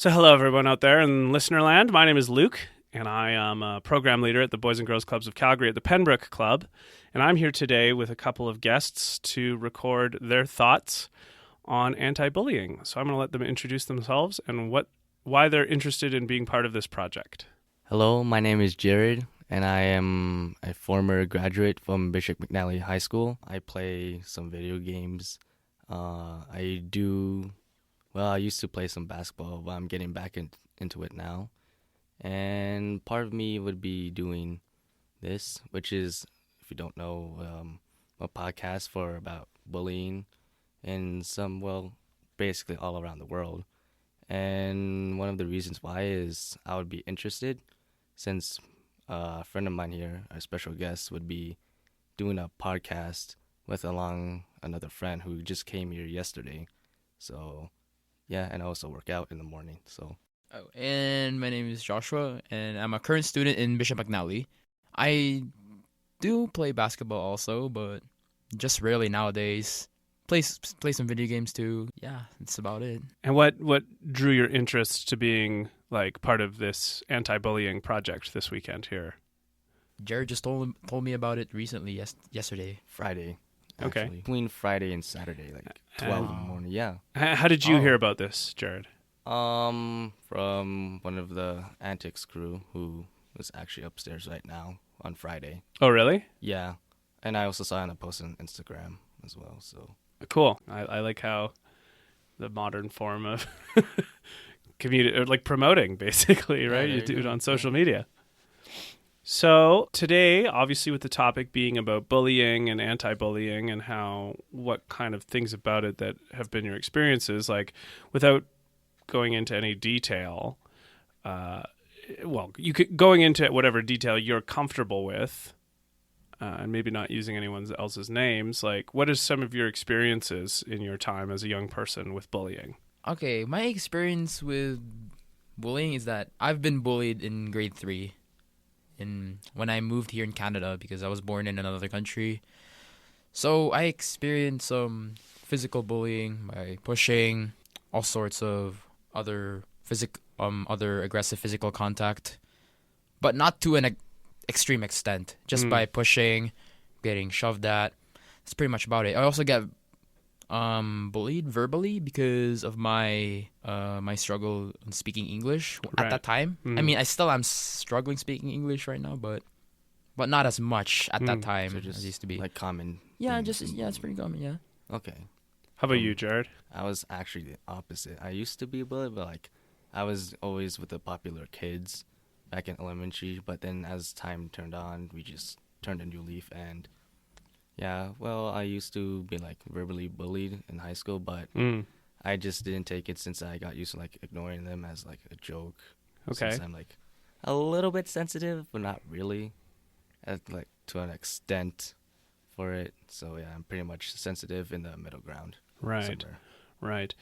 So hello, everyone out there in listener land. My name is Luke, and I am a program leader at the Boys and Girls Clubs of Calgary at the Pembroke Club. And I'm here today with a couple of guests to record their thoughts on anti-bullying. So I'm going to let them introduce themselves and why they're interested in being part of this project. Hello, my name is Jared, and I am a former graduate from Bishop McNally High School. I play some video games. I used to play some basketball, but I'm getting back into it now. And part of me would be doing this, which is, if you don't know, a podcast about bullying in basically all around the world. And one of the reasons why is I would be interested, since a friend of mine here, our special guest, would be doing a podcast along another friend who just came here yesterday. So, yeah, and I also work out in the morning. So. Oh, and my name is Joshua, and I'm a current student in Bishop McNally. I do play basketball also, but just rarely nowadays. Play some video games too. Yeah, that's about it. And what drew your interest to being like part of this anti-bullying project this weekend here? Jared just told me about it recently, yesterday. Friday. Okay. Actually. Between Friday and Saturday, like 12 in the morning. Yeah. How did you hear about this, Jared? From one of the Antyx crew who was actually upstairs right now on Friday. Oh, really? Yeah. And I also saw a post on Instagram as well. So cool. I like how the modern form of community, or like promoting, basically, right? Yeah, you do it on social media. So today, obviously, with the topic being about bullying and anti-bullying and what kind of things about it that have been your experiences, like without going into any detail, going into whatever detail you're comfortable with, and maybe not using anyone else's names, like what is some of your experiences in your time as a young person with bullying? Okay, my experience with bullying is that I've been bullied in grade 3. When I moved here in Canada because I was born in another country. So I experienced some physical bullying by pushing, all sorts of other aggressive physical contact, but not to an extreme extent. Just by pushing, getting shoved at. That's pretty much about it. I also get bullied verbally because of my struggle in speaking English at that time. I mean, I still am struggling speaking English right now, but not as much at that time so as it used to be. Like common. Yeah, it's pretty common. Yeah. Okay. How about you, Jared? I was actually the opposite. I used to be bullied, but I was always with the popular kids back in elementary. But then as time turned on, we just turned a new leaf and. Yeah, well, I used to be verbally bullied in high school, but I just didn't take it since I got used to ignoring them as a joke. Okay. Since I'm a little bit sensitive, but not really, to an extent for it. So yeah, I'm pretty much sensitive in the middle ground. Right. Somewhere. Right.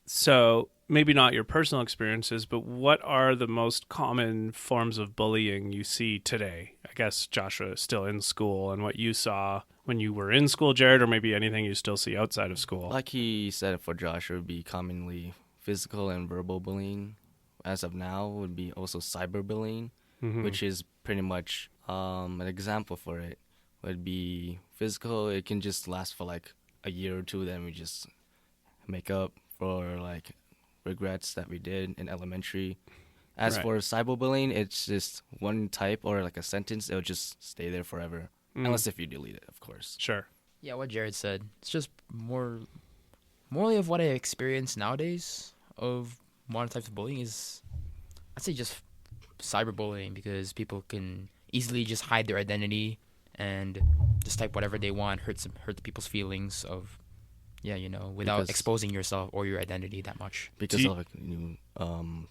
So maybe not your personal experiences, but what are the most common forms of bullying you see today? I guess Joshua is still in school, and what you saw when you were in school, Jared, or maybe anything you still see outside of school. Like he said, for Joshua, would be commonly physical and verbal bullying. As of now, would be also cyberbullying, which is pretty much an example for it. Would be physical. It can just last for a year or two, then we just make up for regrets that we did in elementary. As for cyberbullying, it's just one type or a sentence. It'll just stay there forever, unless if you delete it, of course. Sure. Yeah, what Jared said. It's just more of what I experience nowadays of modern types of bullying is, I'd say, just cyberbullying, because people can easily just hide their identity and just type whatever they want, hurt the people's feelings of. Yeah, without exposing yourself or your identity that much. Because of new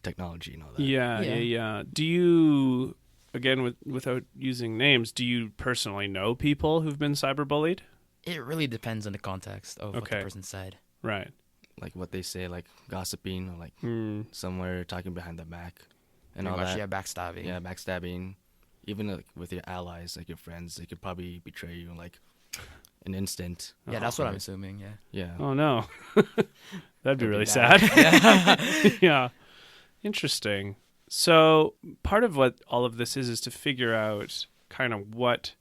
technology and all that. Yeah. Do you, again, without using names, do you personally know people who've been cyberbullied? It really depends on the context of what the person said. Right. What they say, gossiping or somewhere talking behind the back and all that. Yeah, backstabbing. Yeah, backstabbing. Even with your allies, your friends, they could probably betray you an instant. Yeah, that's what I'm assuming. Yeah. Yeah. Oh no, that'd be really bad. sad. Yeah. Yeah. Interesting. So part of what all of this is to figure out kind of what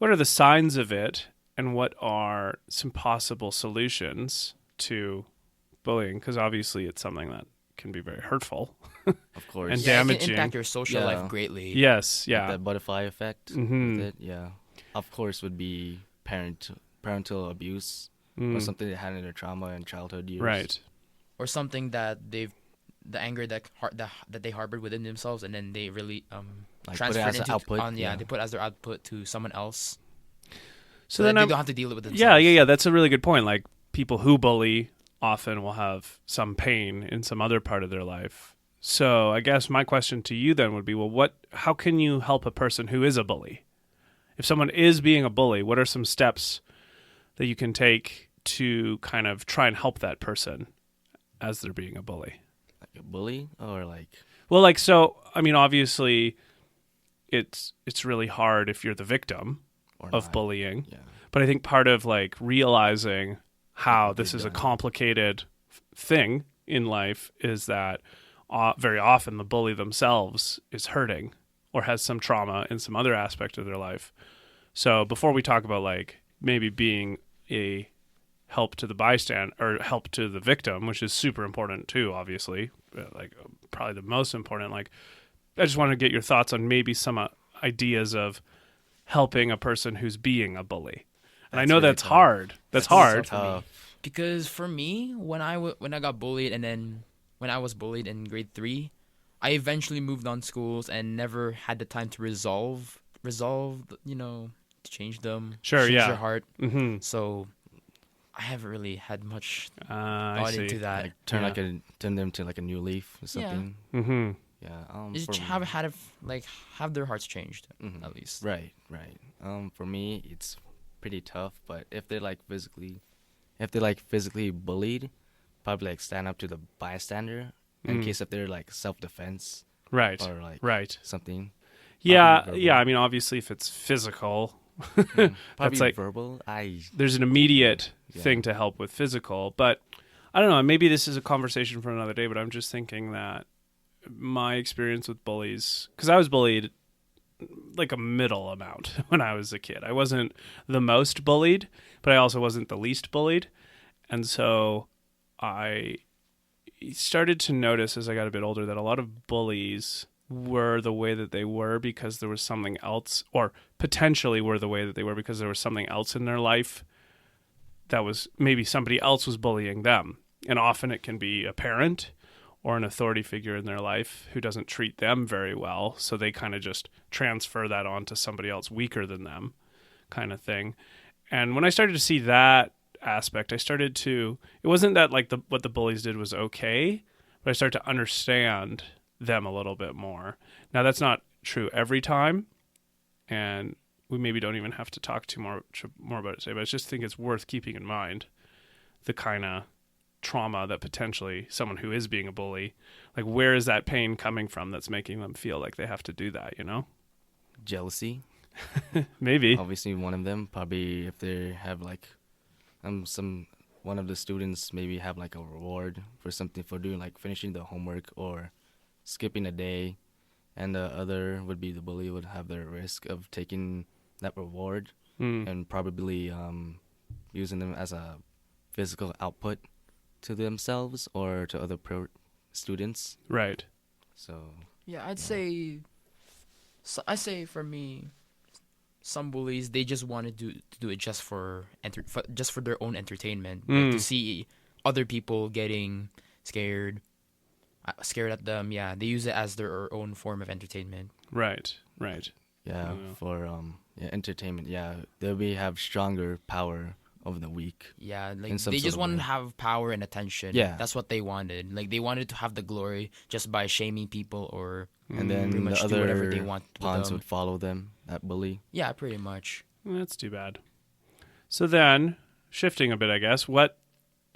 are the signs of it and what are some possible solutions to bullying, because obviously it's something that can be very hurtful Of course. and Yeah, it damaging. can impact your social Yeah. life greatly. Yes, Like yeah. the butterfly effect Mhm. with it, yeah. Of course would be parental abuse or something they had in their trauma and childhood years. Right. Or something that the anger that they harbored within themselves, and then they really Like put it transferred as an into output. they put as their output to someone else, So that then they don't have to deal with themselves. yeah, that's a really good point. Like people who bully often will have some pain in some other part of their life. So I guess my question to you then would be, well, how can you help a person who is a bully? If someone is being a bully, what are some steps that you can take to kind of try and help that person as they're being a bully? Like a bully or like Well, like, so, I mean, obviously it's really hard if you're the victim or of not. bullying. Yeah. But I think part of like realizing how What this they've is a done. complicated thing in life is that very often the bully themselves is hurting or has some trauma in some other aspect of their life. So before we talk about like maybe being a help to the bystander or help to the victim, which is super important too, obviously, like probably the most important, like I just want to get your thoughts on maybe some ideas of helping a person who's being a bully. And I That's know really that's tough. hard. That's hard. so tough. Tough. Because for me, when I got bullied, and then when I was bullied in grade 3, I eventually moved on schools and never had the time to resolve, to change them. Sure, change yeah. their heart. Mm-hmm. So I haven't really had much I thought see. into that. Like turn Yeah. turn them to like a new leaf or something. Mm-hmm. Yeah. Just for have their hearts changed Mhm. at least. Right. For me, it's pretty tough. But if they're like physically bullied, probably like stand up to the bystander in case if they're like self-defense Right. or like Right. something. Yeah. verbal. Yeah. I mean, obviously, if it's physical, Probably like- verbal. there's an immediate Yeah. thing to help with physical. But I don't know. Maybe this is a conversation for another day. But I'm just thinking that my experience with bullies, because I was bullied like a middle amount when I was a kid. I wasn't the most bullied, but I also wasn't the least bullied. And so I started to notice as I got a bit older that a lot of bullies were the way that they were because there was something else, or potentially were the way that they were because there was something else in their life that was maybe somebody else was bullying them. And often it can be a parent or an authority figure in their life who doesn't treat them very well. So they kind of just transfer that on to somebody else weaker than them, kind of thing. And when I started to see that aspect, it wasn't that like what the bullies did was okay, but I started to understand them a little bit more. Now that's not true every time, and we maybe don't even have to talk more about it today, but I just think it's worth keeping in mind the kind of trauma that potentially someone who is being a bully, like where is that pain coming from that's making them feel like they have to do that, Jealousy. Maybe. Obviously, one of them probably if they have like one of the students maybe have like a reward for something for doing like finishing the homework or skipping a day, and the other would be the bully would have the risk of taking that reward and probably using them as a physical output to themselves or to other students. Right. So Yeah, I'd say. So I say for me, some bullies they just want to do it just for their own entertainment, like to see other people getting scared at them. Yeah, they use it as their own form of entertainment. Right. yeah, Yeah. for entertainment. Yeah, they have stronger power over the weak. Yeah, like In some they sort just of wanted way. to have power and attention. Yeah. That's what they wanted. Like they wanted to have the glory just by shaming people or And then pretty much the do whatever they other want with pawns them. would follow them. That bully. Yeah, pretty much. That's too bad. So then, shifting a bit, I guess, what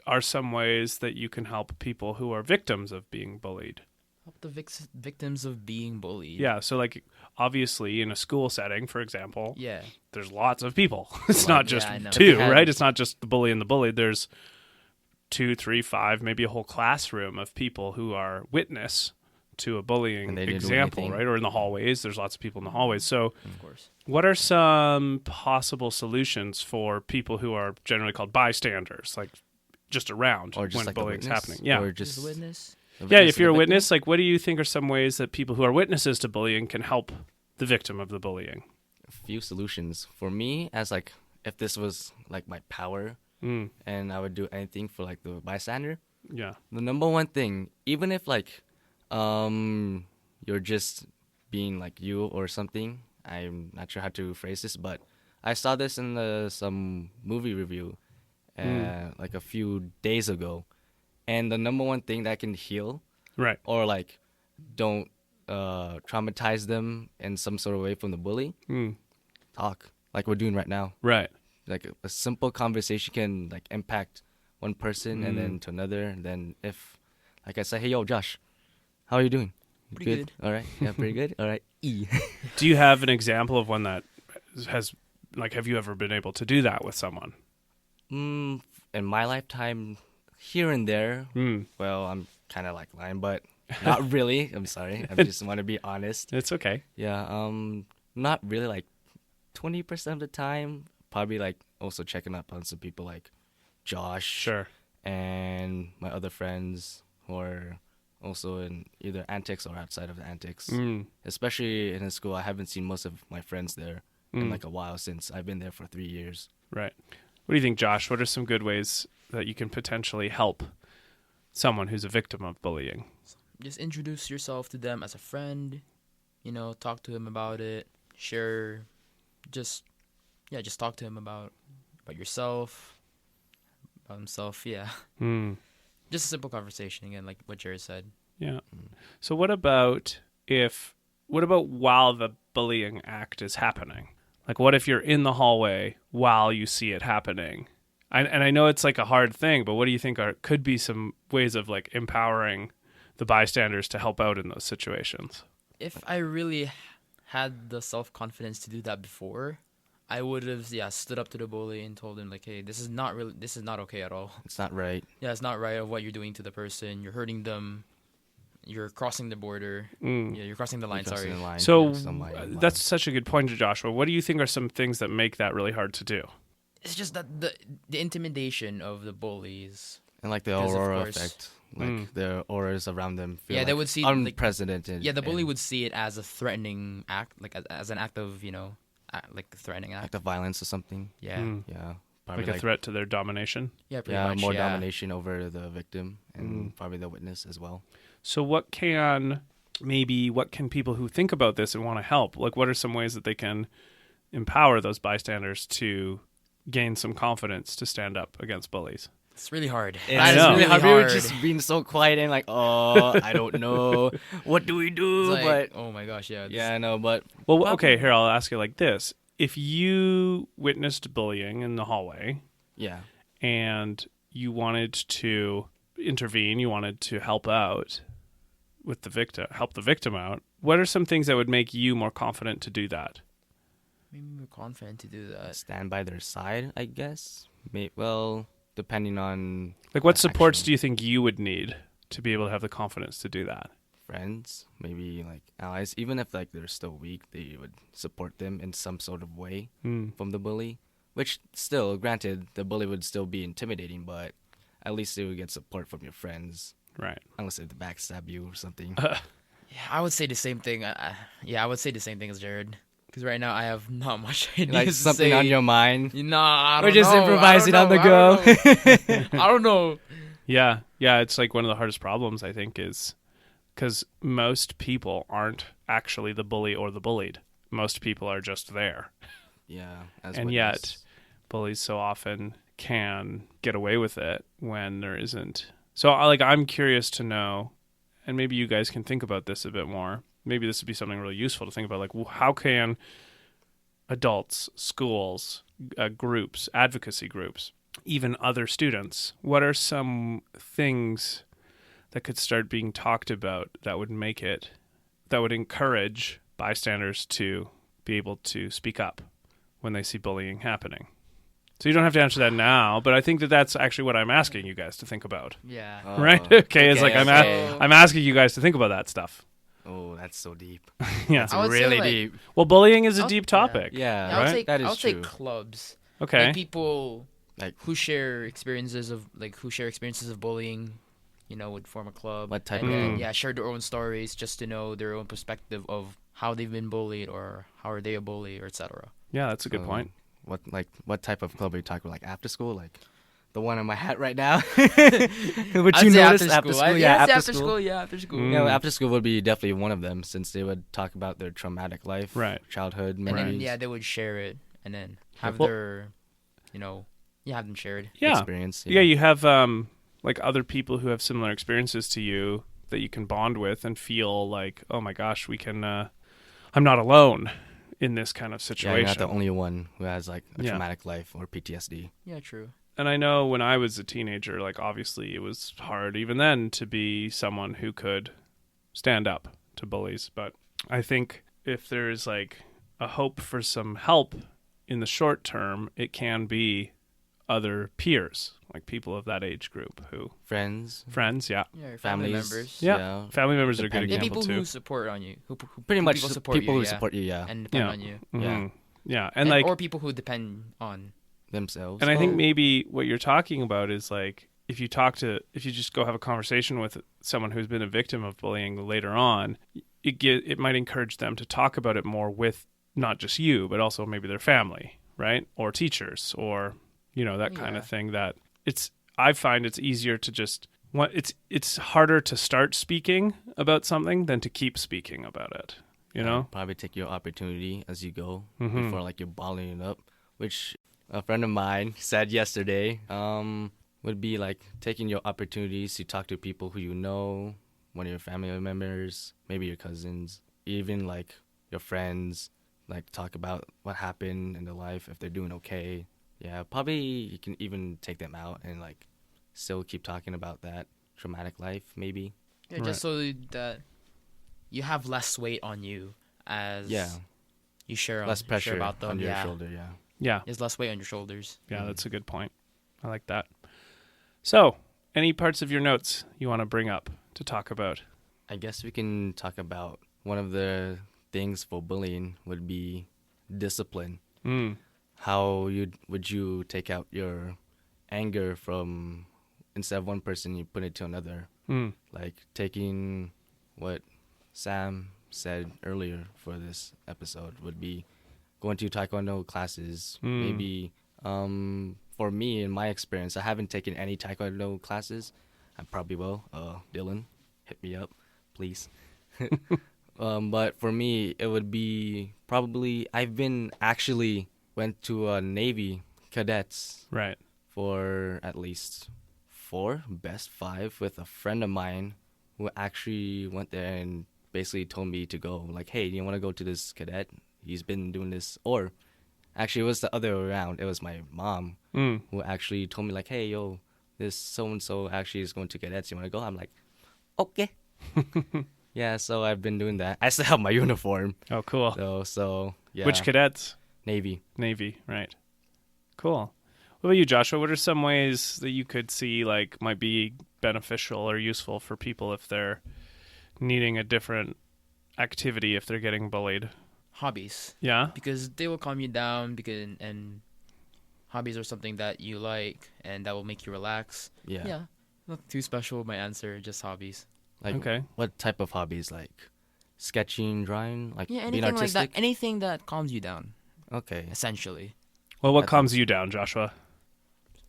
are some ways that you can help people who are victims of being bullied? Help the victims of being bullied. Yeah, so like obviously in a school setting, for example, Yeah. there's lots of people. It's not just I know. two, Yeah. right? It's not just the bully and the bullied. There's 2, 3, 5, maybe a whole classroom of people who are witness to a bullying And they didn't do example, anything. right? Or in the hallways. There's lots of people in the hallways. So Of course. what are some possible solutions for people who are generally called bystanders, like just around Or just when like a bullying's witness, happening? Yeah. or Just just a witness. a Yeah, witness if of you're a the victim? witness, like what do you think are some ways that people who are witnesses to bullying can help the victim of the bullying? A few solutions for me, as like if this was like my power, Mm, and I would do anything for like the bystander. yeah. The number one thing, even if like you're just being like you or something, I'm not sure how to phrase this, but I saw this in some movie review like a few days ago, and the number one thing that can heal Right. or like don't traumatize them in some sort of way from the bully, Mm, talk like we're doing right now. right. Like a simple conversation can like impact one person and then to another. And then if like I say, hey yo Josh, how are you doing? Pretty good. All right. Yeah, pretty good. All right. Do you have an example of one that has, like, have you ever been able to do that with someone? In my lifetime, here and there. Mm, Well, I'm kind of like lying, but not really. I'm sorry. I just want to be honest. it's okay. Yeah. Not really. Like 20% of the time, probably like also checking up on some people like Josh. Sure. And my other friends who are also in either Antyx or outside of the Antyx. Mm, Especially in his school, I haven't seen most of my friends there in Mm. like a while since I've been there for 3 years. right. What do you think, Josh? What are some good ways that you can potentially help someone who's a victim of bullying? Just introduce yourself to them as a friend. You know, talk to him about it. Share, just talk to him about yourself, about himself. Yeah, Mm, just a simple conversation again, like what Jared said. yeah. So what about while the bullying act is happening? Like, what if you're in the hallway while you see it happening? And I know it's like a hard thing, but what do you think could be some ways of like empowering the bystanders to help out in those situations? If I really had the self-confidence to do that before, I would have stood up to the bully and told him like, hey, this is not okay at all. It's not right. Yeah, it's not right of what you're doing to the person. You're hurting them. You're crossing the border. Mm. Yeah, you're crossing the line. Crossing Sorry. the line. So Yeah, some line. that's such a good point, Joshua. What do you think are some things that make that really hard to do? It's just that the intimidation of the bullies. And like the Because, of aurora course- effect. Like the auras around them feel Yeah, they like would see, like- unprecedented. Yeah, the bully and would see it as a threatening act, like as an act of like a threatening act. act of violence or something. Yeah. Mm. Yeah. Probably Like a threat to their domination? Yeah, pretty Yeah, much. more yeah. domination over the victim and probably the witness as well. So what can people who think about this and want to help, like what are some ways that they can empower those bystanders to gain some confidence to stand up against bullies? It's really hard. I That is know. really Have hard. you just been so quiet and like, oh, I don't know, what do we do? It's like, but oh my gosh, yeah. yeah, I know, but Well, okay, here, I'll ask you like this. If you witnessed bullying in the hallway yeah, and you wanted to intervene, you wanted to help out with help the victim out, what are some things that would make you more confident to do that? Maybe we're confident to do that. stand by their side, I guess. Well, depending on Like what the supports action. do you think you would need to be able to have the confidence to do that? Friends, maybe like allies, even if like they're still weak, they would support them in some sort of way Mm. from the bully. Which still, granted, the bully would still be intimidating, but at least they would get support from your friends, Right. unless they backstab you or something. Yeah, I would say the same thing. I would say the same thing as Jared. Because right now I have not much ideas Like to something say. on your mind. Nah, I We're don't just know. improvising I on the don't go. know. I don't know. Yeah. Yeah, it's like one of the hardest problems, I think, is because most people aren't actually the bully or the bullied. Most people are just there. Yeah, as And witness. yet, bullies so often can get away with it when there isn't. So, I'm curious to know, and maybe you guys can think about this a bit more. Maybe this would be something really useful to think about. Like, how can adults, schools, groups, advocacy groups, even other students, what are some things that could start being talked about that would encourage bystanders to be able to speak up when they see bullying happening? So you don't have to answer that now, but I think that that's actually what I'm asking you guys to think about. Yeah. Right? Okay, it's like okay. I'm asking you guys to think about that stuff. Oh, that's so deep. Yeah. It's I would say, really like, deep. Well, bullying is a I'll- deep yeah. topic. Yeah, I would right? say that is I would say true. clubs. Okay. Like people Like- who share experiences of bullying, would form a club. What type and of then, club? share their own stories just to know their own perspective of how they've been bullied or how are they a bully or etc. Yeah, that's a good point. What type of club are you talking about? Like after school, like the one on my hat right now. Would I'd you say notice after school? Yeah, after after school. school. Yeah, after school. Mm. Yeah, after school would be definitely one of them, since they would talk about their traumatic life, Right. childhood And memories, then they would share it and then have Well- their, have them shared. Yeah. experience. Yeah, you have like other people who have similar experiences to you that you can bond with and feel like, oh my gosh, we can. I'm not alone in this kind of Yeah, situation. you're not the only one who has like a Yeah. traumatic life or PTSD. Yeah, true. And I know when I was a teenager, like obviously it was hard even then to be someone who could stand up to bullies. But I think if there's like a hope for some help in the short term, it can be other peers, like people of that age group Friends, friends, yeah. Yeah, your family families, members. Yeah. Family members are a good Depending. Yeah, example people too. who support on you, who pretty much people people you, who yeah, support you, yeah, and depend Yeah. on you, Mhm. Yeah. And like or people who depend on. themselves. and I think Oh. maybe what you're talking about is like if you just go have a conversation with someone who's been a victim of bullying later on, it might encourage them to talk about it more with not just you, but also maybe their family, right? Or teachers or, that kind of Yeah. thing that I find it's easier to just it's harder to start speaking about something than to keep speaking about it, you know? Probably take your opportunity as you go Mhm. before like you're balling it up, which a friend of mine said yesterday. Would be like taking your opportunities to talk to people who you know, one of your family members, maybe your cousins, even like your friends, like talk about what happened in their life, if they're doing okay. Yeah, probably you can even take them out and like still keep talking about that traumatic life, maybe. Yeah, just so that you have less weight on you as you share Less share pressure about them. on your yeah. shoulder, yeah. Yeah. There's less weight on your shoulders. Yeah, that's a good point. I like that. So, any parts of your notes you want to bring up to talk about? I guess we can talk about one of the things for bullying would be discipline. Mm. How would you take out your anger from instead of one person you put it to another? Mm. Like taking what Sam said earlier for this episode would be going to taekwondo classes. Maybe for me, in my experience, I haven't taken any taekwondo classes. I probably will. Dylan, hit me up, please. But for me, it would be probably I've been actually went to a Navy cadets Right. for at least 4, best 5, with a friend of mine who actually went there and basically told me to go. Like, hey, do you want to go to this cadet? He's been doing this. Or actually, it was the other way around. It was my mom who actually told me, like, hey, yo, this so-and-so actually is going to cadets. You want to go? I'm like, okay. Yeah, so I've been doing that. I still have my uniform. Oh, cool. So yeah. Which cadets? Navy. Navy, right. Cool. What about you, Joshua? What are some ways that you could see like might be beneficial or useful for people if they're needing a different activity if they're getting bullied? Hobbies, Yeah? because they will calm you down. And hobbies are something that you like and that will make you relax. Yeah. Not too special. My answer, just hobbies. Like, Okay. what type of hobbies? Like sketching, drawing? Like Yeah, being anything like artistic? that. Anything that calms you down, Okay. essentially. Well, what That calms you down, Joshua?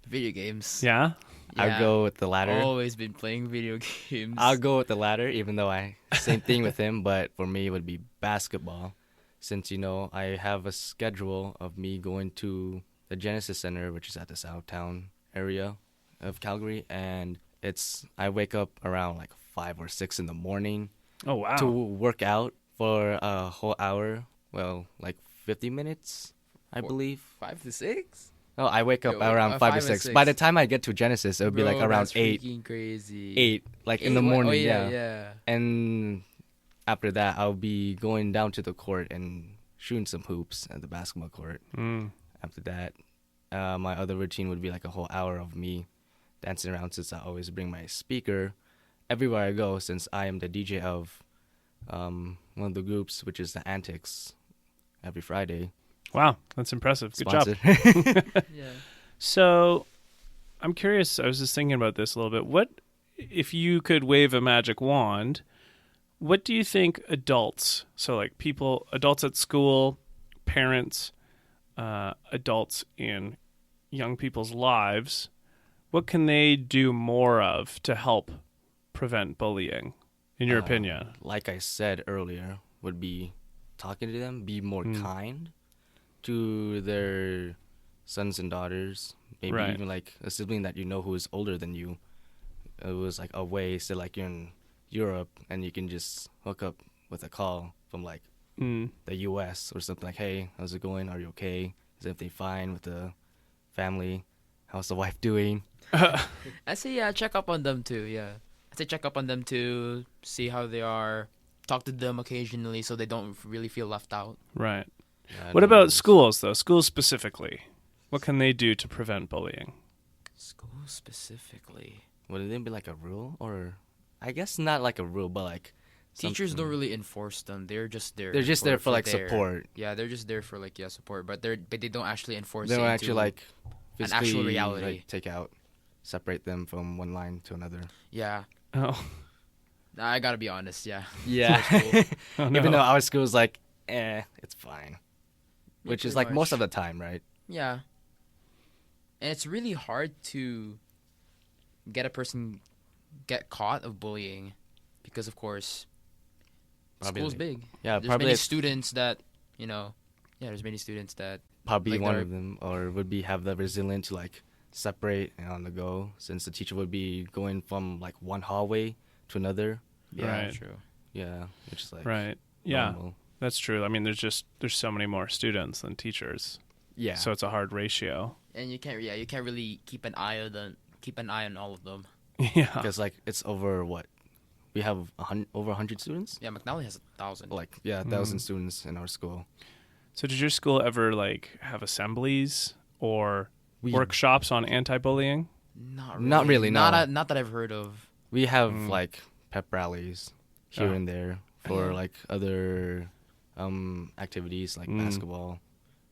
Video games. Yeah? I'll go with the latter. Always been playing video games. I'll go with the latter, even though same thing with him, but for me it would be basketball. Since, I have a schedule of me going to the Genesis Center, which is at the Southtown area of Calgary, and I wake up around like 5 or 6 in the morning Oh, wow. to work out for a whole hour. Well, like 50 minutes, I believe. 5 to 6. Oh, I wake up Yo, around 5 5 or and 6. 6. By the time I get to Genesis, it would be like Bro, around that's 8. freaking crazy. 8, like in the What? morning, Oh, yeah. yeah. And after that, I'll be going down to the court and shooting some hoops at the basketball court. Mm. After that, my other routine would be like a whole hour of me dancing around, since I always bring my speaker everywhere I go, since I am the DJ of one of the groups, which is the Antyx, every Friday. Wow, that's impressive. Good job. Sponsored. Yeah. So I'm curious, I was just thinking about this a little bit. What, if you could wave a magic wand, what do you think adults, so like people, adults at school, parents, adults in young people's lives, what can they do more of to help prevent bullying, in your opinion? Like I said earlier, would be talking to them, be more kind to their sons and daughters, maybe Right. even like a sibling that you know who is older than you. It was like a way, so like you're in Europe and you can just hook up with a call from like the US or something, like, hey, how's it going? Are you okay? Is everything fine with the family? How's the wife doing? I say check up on them too. Yeah, I say check up on them too. See how they are. Talk to them occasionally so they don't really feel left out. Right. Yeah, What no about worries. schools, though? Schools specifically. What can they do to prevent bullying? School specifically. Would it be like a rule, or I guess not like a rule, but like Teachers something- don't really enforce them. They're just there. They're just there for like their- support. Yeah, they're just there for like support, but they don't actually enforce They it. don't into actually like an physically actual reality. like take out, separate them from one line to another. Yeah, Oh, I gotta be honest. Yeah. Yeah. oh no. Even though our school's like, it's fine. Which is pretty like most much. of the time, right? Yeah. And it's really hard to get a person get caught of bullying because, of course, Probably school's like- big. Yeah, There's probably many it's students that, there's many students that, probably like one they're- of them, or would be have the resilience to like separate and on the go, since the teacher would be going from like one hallway to another. yeah, Right. true. Yeah, which is like Right. Yeah, normal. that's true. I mean, there's so many more students than teachers. Yeah. So it's a hard ratio. And you can't really keep an eye on all of them. Yeah. Because like it's over what we have over 100 students. Yeah, McNally has 1,000. Like 1,000 students in our school. So did your school ever like have assemblies or We workshops on anti-bullying? Not really, no. Not that I've heard of. we have like pep rallies here Oh. and there for like other activities like basketball,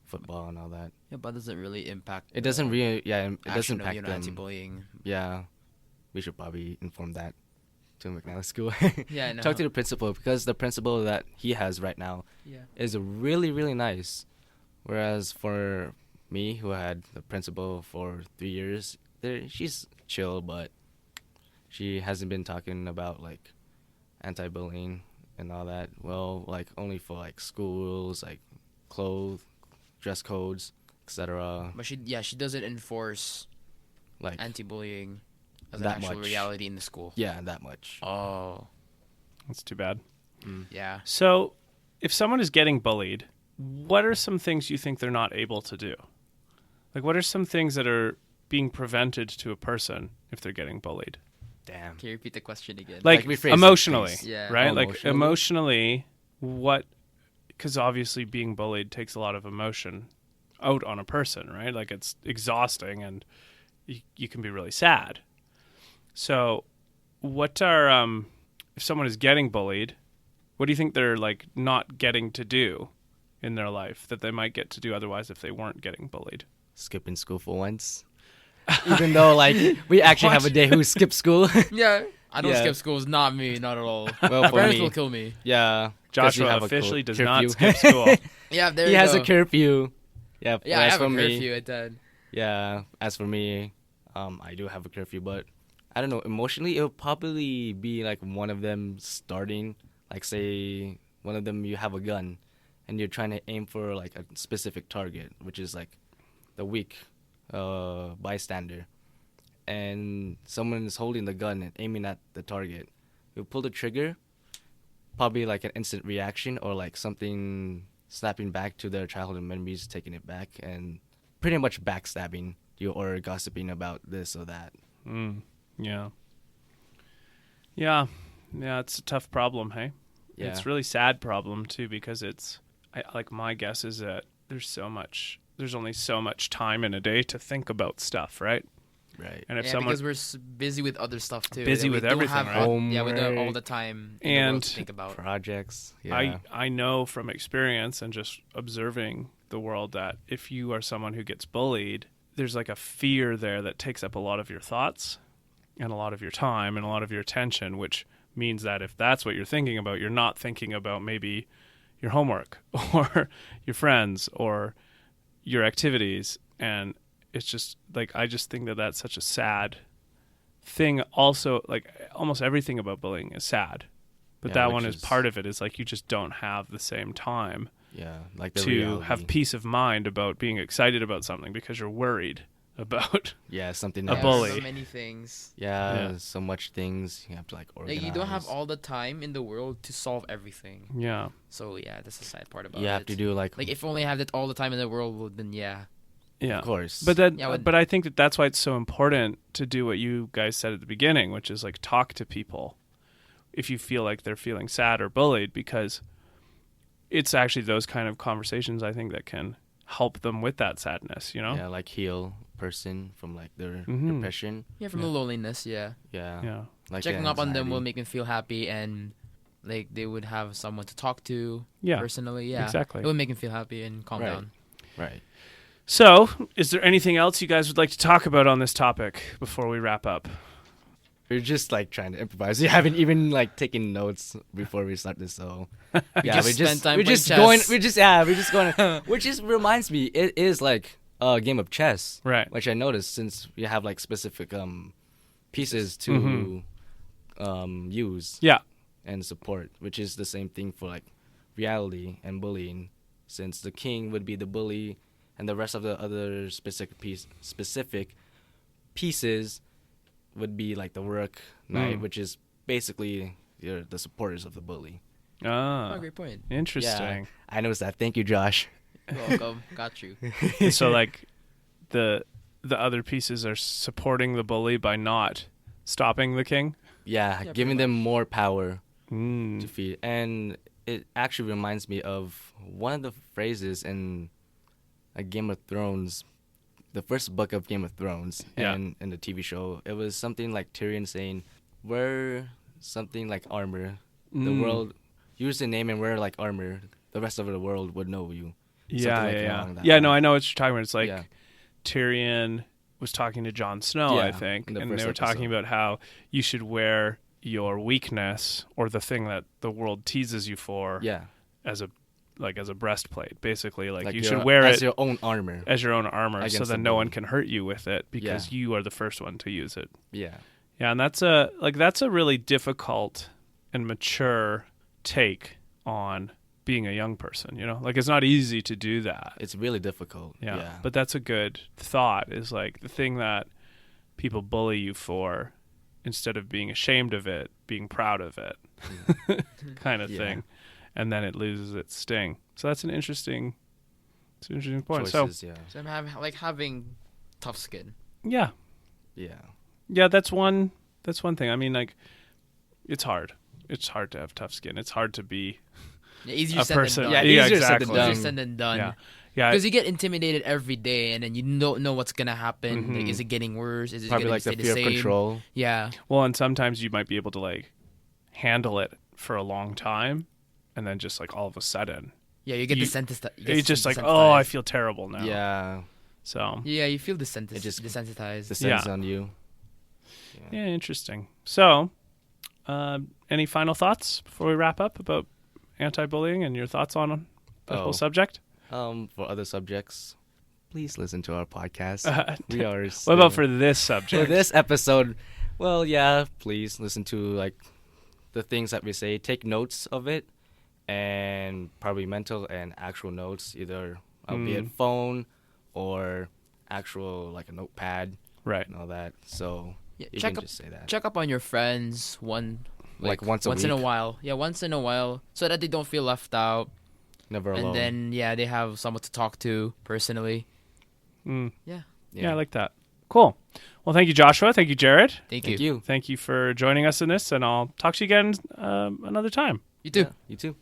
football, and all that. Yeah, but it doesn't really impact. It doesn't really, it doesn't action of, impact them. anti-bullying. Yeah, we should probably inform that to McNally School. Yeah, I know. Talk to the principal, because the principal that he has right now Yeah. is really, really nice. Whereas for me, who had the principal for 3 years, she's chill, but she hasn't been talking about like anti-bullying and all that. Well, like only for like schools, like dress codes, etc. But she doesn't enforce Like anti-bullying as an that actual much. reality in the school. yeah, that much. Oh, That's too bad. yeah. So if someone is getting bullied, what are some things you think they're not able to do? Like, what are some things that are being prevented to a person if they're getting bullied? Damn. Can you repeat the question again? Like rephrase it, emotionally, please. Yeah. right? Oh, Like emotionally, what? Because obviously being bullied takes a lot of emotion out on a person, right? Like it's exhausting and you can be really sad. So what are, if someone is getting bullied, what do you think they're like not getting to do in their life that they might get to do otherwise if they weren't getting bullied? Skipping school for once. Even though like we actually have a day who skips school. Yeah. I don't Yeah. skip school. It's not me. Not at all. Well, My for parents me, will kill me. yeah. 'cause we Joshua have a officially does not curfew. skip school. Yeah, there He you has go. a curfew. Yeah. Yeah, I as have for a me, curfew at that. yeah. As for me, I do have a curfew, but I don't know. Emotionally, it'll probably be like one of them starting. Like say one of them, you have a gun, and you're trying to aim for like a specific target, which is like the weak bystander, and someone is holding the gun and aiming at the target. You pull the trigger, probably like an instant reaction or like something snapping back to their childhood memories, taking it back, and pretty much backstabbing you or gossiping about this or that. Yeah. Yeah. Yeah, it's a tough problem, hey? Yeah. It's a really sad problem too because it's like my guess is that there's so much there's only so much time in a day to think about stuff, right? Right. And if Yeah, someone because we're busy with other stuff too. Busy that we with don't everything, have right? all, we don't have all Homework. the time in the world to And think about. Projects. Yeah. I know from experience and just observing the world that if you are someone who gets bullied, there's like a fear there that takes up a lot of your thoughts and a lot of your time and a lot of your attention, which means that if that's what you're thinking about, you're not thinking about maybe your homework or your friends or your activities. And it's just like, I just think that that's such a sad thing. Also, like almost everything about bullying is sad, but Yeah, that which one is is- part of it, is like you just don't have the same time Yeah. Like the to reality. have peace of mind about being excited about something because you're worried about. Yeah, something A else. bully. So many things. Yeah, Yeah. so much things you have to like organize. Like you don't have all the time in the world to solve everything. Yeah. So yeah, that's the sad part about You it. have to do like If only I had it all the time in the world, well, then yeah. Yeah. of course. But then, Yeah, but I think that that's why it's so important to do what you guys said at the beginning, which is like talk to people if you feel like they're feeling sad or bullied, because it's actually those kind of conversations I think that can help them with that sadness, you know? yeah, like heal person from like their Mhm. depression. Yeah, from Yeah. the loneliness, yeah. Yeah. Yeah. Like Checking the up on them will anxiety. make them feel happy, and like they would have someone to talk to Yeah. personally. Yeah, Exactly. It would make them feel happy and calm Right. down. Right. So, is there anything else you guys would like to talk about on this topic before we wrap up? We're just like trying to improvise. We haven't even like taken notes before we start this, so yeah, just we just spent time we're playing just chess. going. We're just going. Which just reminds me, it is like a game of chess, Right. which I noticed since we have like specific pieces to use Yeah. and support, which is the same thing for like reality and bullying. Since the king would be the bully, and the rest of the other specific pieces would be like the work knight, which is basically the supporters of the bully. Ah, Oh, great point. interesting. I noticed that. Thank you, Josh. You're welcome. Got you. So, like, the other pieces are supporting the bully by not stopping the king? Yeah, Yeah, giving pretty them more power to Mm. feed. And it actually reminds me of one of the phrases in a Game of Thrones, the first book of Game of Thrones, Yeah. and in the TV show. It was something like Tyrion saying, wear something like armor. The Mm. world, use the name and wear like armor. The rest of the world would know you. Yeah, Something like yeah, along that yeah. No, line. I know what you're talking about. It's like Yeah. Tyrion was talking to Jon Snow, I Yeah, think, in the and first they were talking episode. about how you should wear your weakness or the thing that the world teases you for Yeah. as a breastplate. Basically, like you your- should wear as it your own armor. as your own armor, so against that the no one bully. can hurt you with it because Yeah. you are the first one to use it. Yeah. Yeah, and that's a really difficult and mature take on being a young person, you know? Like it's not easy to do that. It's really difficult. Yeah. Yeah. But that's a good thought, is like the thing that people bully you for, instead of being ashamed of it, being proud of it. kind of Yeah. thing. And then it loses its sting. So that's an interesting point. Choices, yeah. So I'm having tough skin. So yeah. Yeah. Yeah, that's one thing. I mean, like, it's hard. It's hard to have tough skin. It's hard to be Yeah, easier a said person. than Yeah, done. Yeah, easier said than exactly. done. Easier said than done. Yeah. Yeah. Because you get intimidated every day, and then you don't know what's gonna happen. Mhm. Like, is it getting worse? Is it Probably gonna like stay the fear the of same? control. Yeah. Well, and sometimes you might be able to like handle it for a long time, and then just like all of a sudden, Yeah, you get You- desensitized. it's just like, oh, I feel terrible now. Yeah. So Yeah, you feel It just desensitized. descends Yeah. on you. yeah, interesting. So, any final thoughts before we wrap up about anti-bullying and your thoughts on the Oh. whole subject? For other subjects, please listen to our podcast. Uh, We are. What about for this subject? for this episode? Well, yeah. Please listen to like the things that we say. Take notes of it, and probably mental and actual notes, either be it phone or actual like a notepad Right. and all that. So Yeah, you check can up just say that. check up on your friends Like once a in a week. while. Yeah, once in a while, so that they don't feel left out. Never alone. And then they have someone to talk to personally. Mm. Yeah. Yeah, I like that. Cool. Well, thank you, Joshua. Thank you, Jared. Thank Thank you. you. Thank you for joining us in this, and I'll talk to you again another time. You too. Yeah, you too.